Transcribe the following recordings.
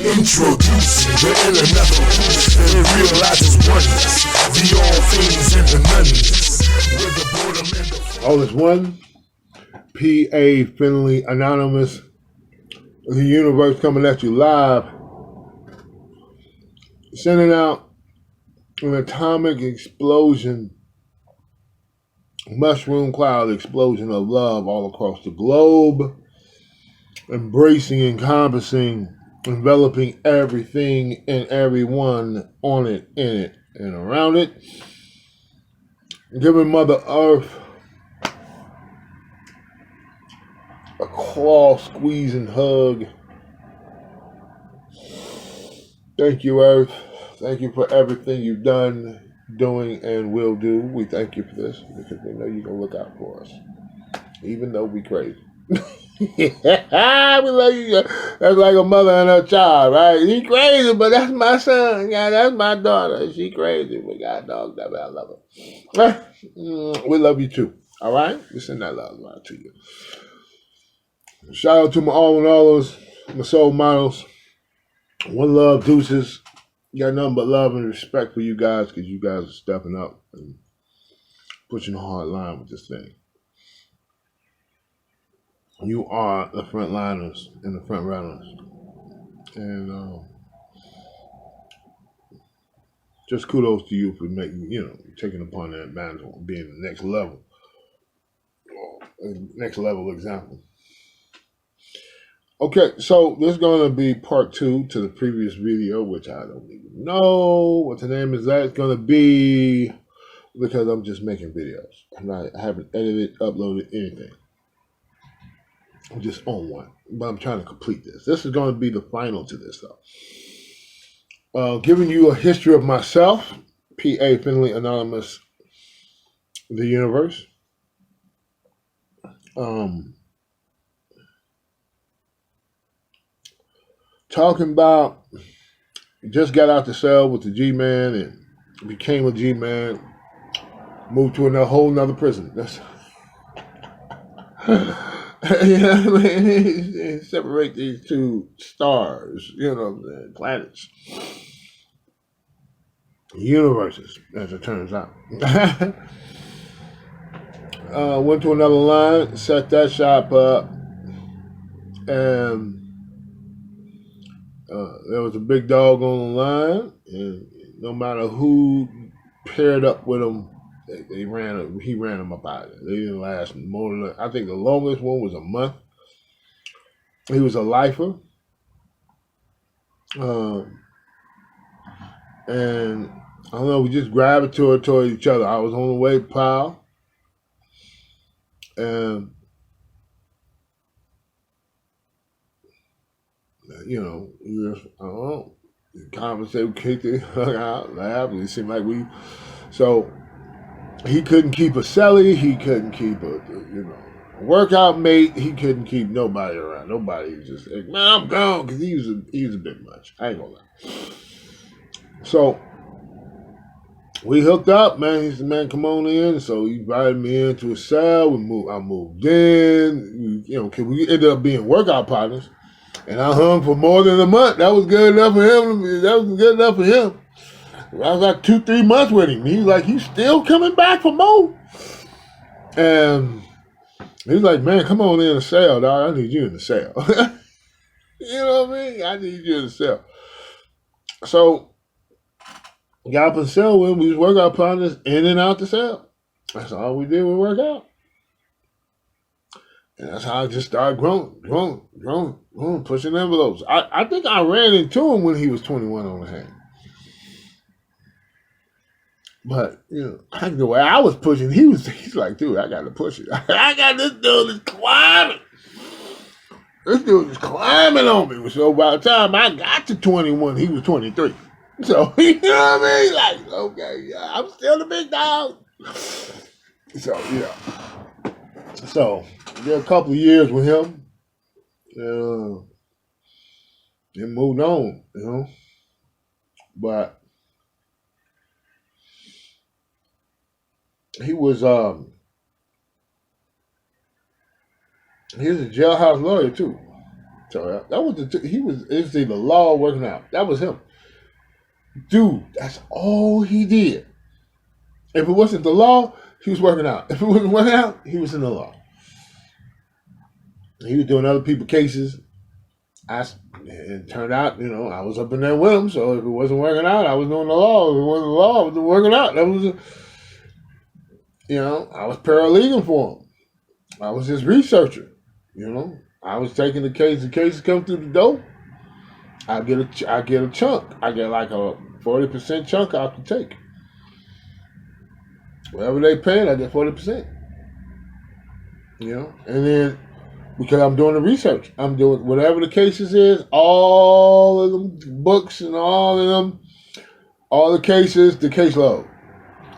Introducing, the elemental that realizes oneness, the all things and the noneness, with the boredom and the All is one. PA Finley Anonymous, the universe coming at you live, sending out an atomic explosion, mushroom cloud explosion of love all across the globe, embracing, encompassing, enveloping everything and everyone on it, in it, and around it, giving Mother Earth a claw squeezing hug. Thank you, Earth. Thank you for everything you've done, doing, and will do. We thank you for this because we know you're going to look out for us, even though we crazy. We love you. That's like a mother and her child, right? She crazy, but that's my son. Yeah, that's my daughter. She crazy, but God dog, that I love her. We love you too. All right? We send that love out to you. Shout out to my All1llAs, my soul models. One love, deuces. Got nothing but love and respect for you guys because you guys are stepping up and pushing a hard line with this thing. You are the front liners and the front runners. And just kudos to you for making, taking upon that mantle, being the next level example. Okay, so this is going to be part 2 to the previous video, which I don't even know what the name is. That's going to be because I'm just making videos. I haven't edited, uploaded anything. I'm just on one, but I'm trying to complete this. This is going to be the final to this, though. Giving you a history of myself, PA Finley Anonymous, the universe. Talking about, just got out the cell with the G-Man and became a G-Man, moved to a whole nother prison. That's separate these two stars, planets, universes, as it turns out. Went to another line, set that shop up, and there was a big dog on the line, and no matter who paired up with him, he ran them up out of there. They didn't last more than, I think the longest one was a month. He was a lifer. And I don't know, we just gravitated toward each other. I was on the way, pal. And you just, I don't know, conversate, kicked it, hung out, laughed. It seemed like so he couldn't keep a celly, he couldn't keep a workout mate, he couldn't keep nobody around. Nobody was just like, man, I'm gone, because he was a bit much. I ain't gonna lie. So we hooked up, man. He said, man, come on in. So he invited me into a cell. I moved in. Cause we ended up being workout partners. And I hung for more than a month. That was good enough for him. I was like 2-3 months with him. He was like, he's still coming back for more. And he was like, man, come on in the cell, dog. I need you in the cell. You know what I mean? I need you in the cell. So got up in the cell with him. We was workout partners in and out the cell. That's all we did was work out. And that's how I just started growing, pushing envelopes. I think I ran into him when he was 21 on the hand. But, the way I was pushing, he's like, dude, I got to push it. I got this dude is climbing. This dude is climbing on me. So by the time I got to 21, he was 23. So, you know what I mean? Like, okay, yeah, I'm still the big dog. So yeah. So did a couple of years with him, and moved on. But he was he was a jailhouse lawyer too. So that was it's either law or working out. That was him. Dude, that's all he did. If it wasn't the law, he was working out. If it wasn't working out, he was in the law. He was doing other people's cases. It turned out, I was up in there with him. So if it wasn't working out, I was doing the law. If it wasn't the law, I was working out. That was, I was paralegal for him. I was his researcher. I was taking the case. The cases come through the door. I get a chunk. I get like a 40% chunk I have to take. Whatever they paying, I get 40%. And then because I'm doing the research, I'm doing whatever the cases is, all of them books and all of them, all the cases, the caseload.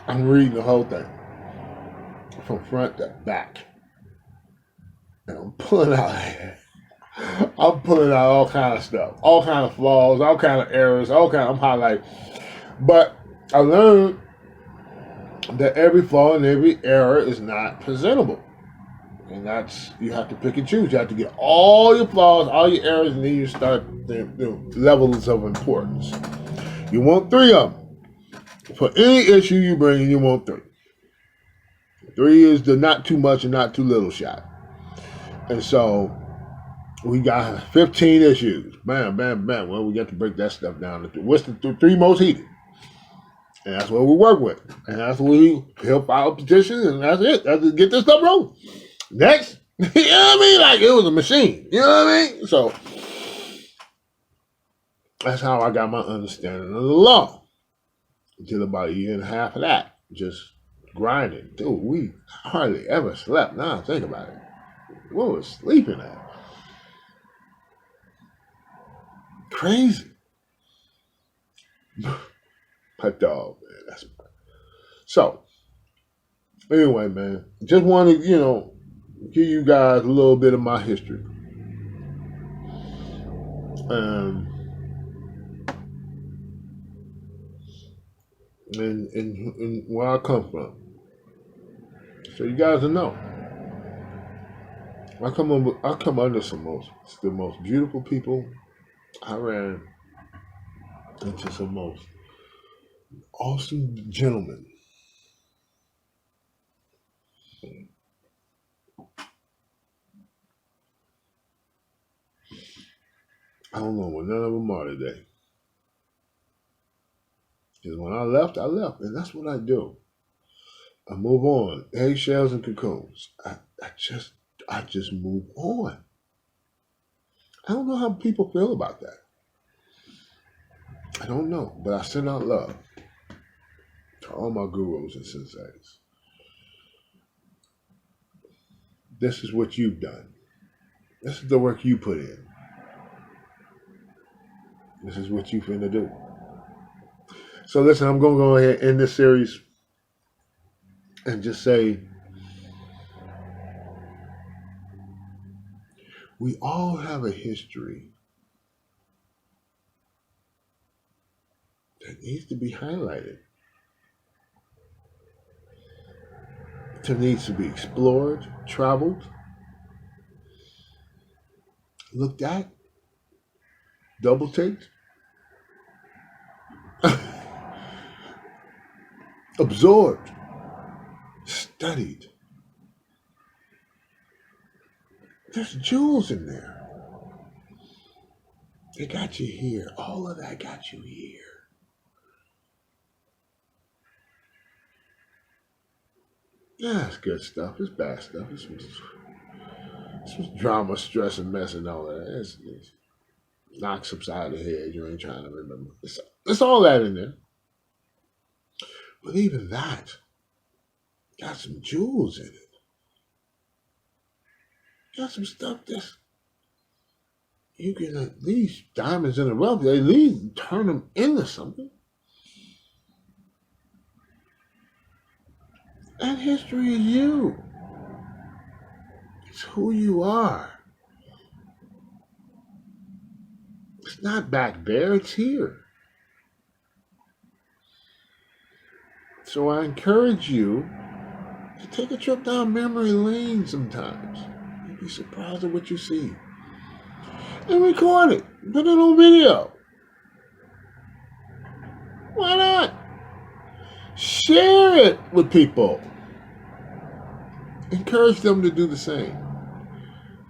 I'm reading the whole thing from front to back, and I'm pulling out all kind of stuff, all kind of flaws, all kind of errors, I'm highlighting. But I learned that every flaw and every error is not presentable. And that's, you have to pick and choose. You have to get all your flaws, all your errors, and then you start the levels of importance. You want 3 of them. For any issue you bring in, you want 3. 3 is the not too much and not too little shot. And so we got 15 issues. Bam, bam, bam. Well, we got to break that stuff down. What's the 3 most heated? And that's what we work with. And that's what we help file petitions, and that's it. That's to get this stuff rolling. Next, you know what I mean? Like it was a machine. You know what I mean? So that's how I got my understanding of the law. Until about a year and a half of that. Just grinding. Dude, we hardly ever slept. Now I think about it. What was sleeping at? Crazy. My dog, man. That's so anyway, man. Just wanted, give you guys a little bit of my history. And where I come from. So you guys will know. I come under the most beautiful people. I ran into some most awesome gentlemen. I don't know what none of them are today. Because when I left, and that's what I do. I move on. Eggshells and cocoons. I just move on. I don't know how people feel about that. I don't know, but I send out love to all my gurus and senseis. This is what you've done. This is the work you put in. This is what you finna do. So listen, I'm going to go ahead and end this series and just say, we all have a history that needs to be highlighted. It needs to be explored, traveled, looked at, double taked, absorbed, studied. There's jewels in there. They got you here. All of that got you here. Yeah, it's good stuff. It's bad stuff. It's drama, stress, and mess and all that. It's knocks upside the head. You ain't trying to remember. It's all that in there. But even that got some jewels in it. Got some stuff that's, you can at least, diamonds in the rough, at least turn them into something. And history is you. It's who you are. It's not back there, it's here. So I encourage you to take a trip down memory lane sometimes. You'd be surprised at what you see. And record it. Put it on video. Why not? Share it with people. Encourage them to do the same.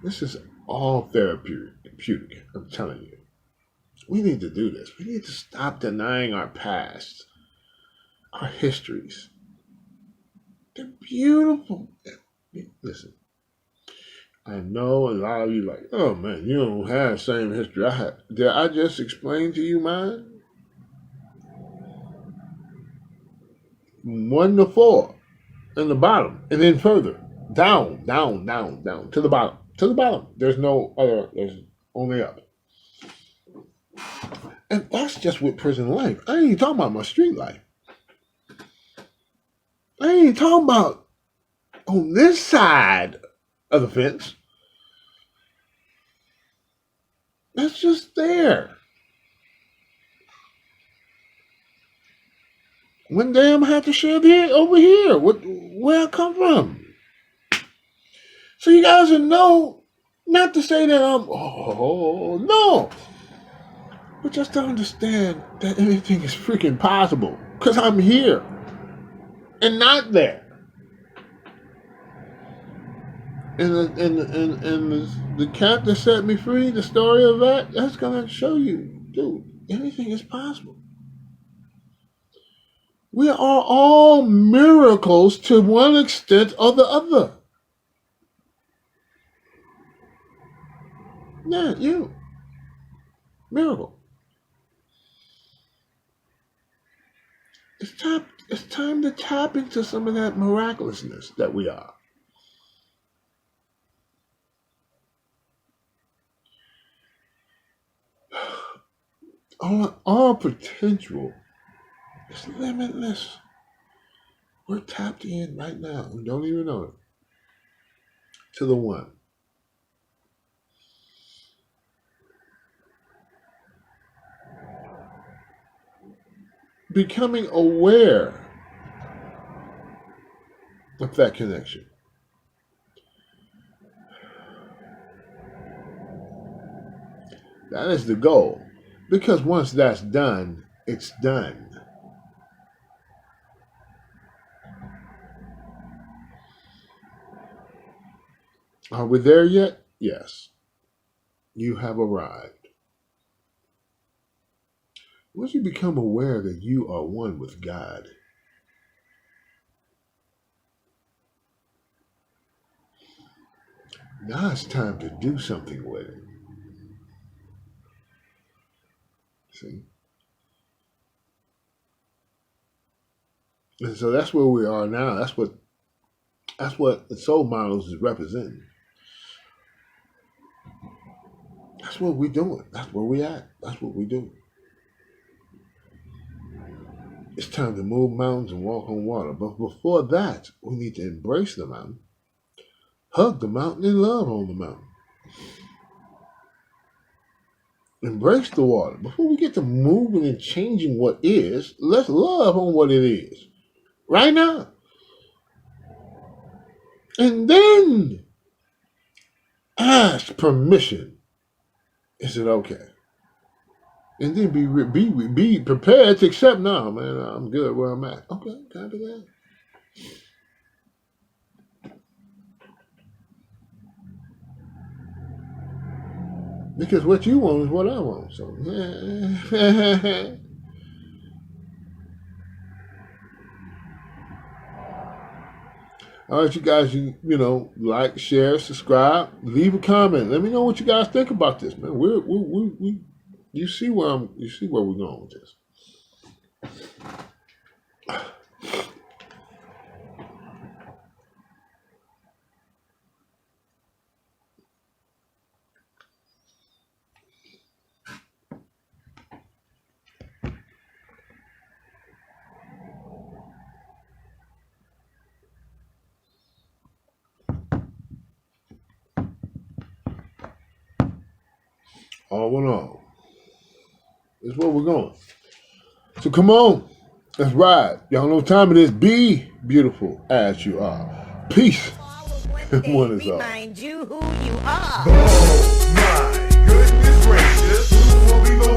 This is all therapeutic, I'm telling you. We need to do this. We need to stop denying our past, our histories. They're beautiful. Listen, I know a lot of you like, oh man, you don't have the same history I have. Did I just explain to you mine? 1 to 4 in the bottom, and then further down to the bottom. To the bottom. There's no other. There's only up. And that's just with prison life. I ain't even talking about my street life. I ain't even talking about on this side of the fence. That's just there. One day I'm gonna have to share it over here. Where I come from. So you guys will know, not to say that I'm, oh no, but just to understand that anything is freaking possible. Because I'm here and not there. And the cat that set me free, the story of that's going to show you, dude, anything is possible. We are all miracles to one extent or the other. Yeah, you. Miracle. It's time to tap into some of that miraculousness that we are. Our potential is limitless. We're tapped in right now. We don't even know it. To the one. Becoming aware of that connection. That is the goal. Because once that's done, it's done. Are we there yet? Yes. You have arrived. Once you become aware that you are one with God, now it's time to do something with it. See? And so that's where we are now. That's what the soul models is representing. That's what we're doing. That's where we at. That's what we do. It's time to move mountains and walk on water. But before that, we need to embrace the mountain, hug the mountain, and love on the mountain. Embrace the water. Before we get to moving and changing what is, let's love on what it is. Right now. And then ask permission. Is it okay? And then be prepared to accept. No, man, I'm good where I'm at. Okay, copy that. Because what you want is what I want. So, all right, you guys, you like, share, subscribe, leave a comment. Let me know what you guys think about this, man. You see where we're going with this. AllOneAll. That's where we're going. So come on, let's ride. Y'all know what time it is. Be beautiful as you are. Peace. One is all. Remind you who you are. Oh my goodness gracious, who will be the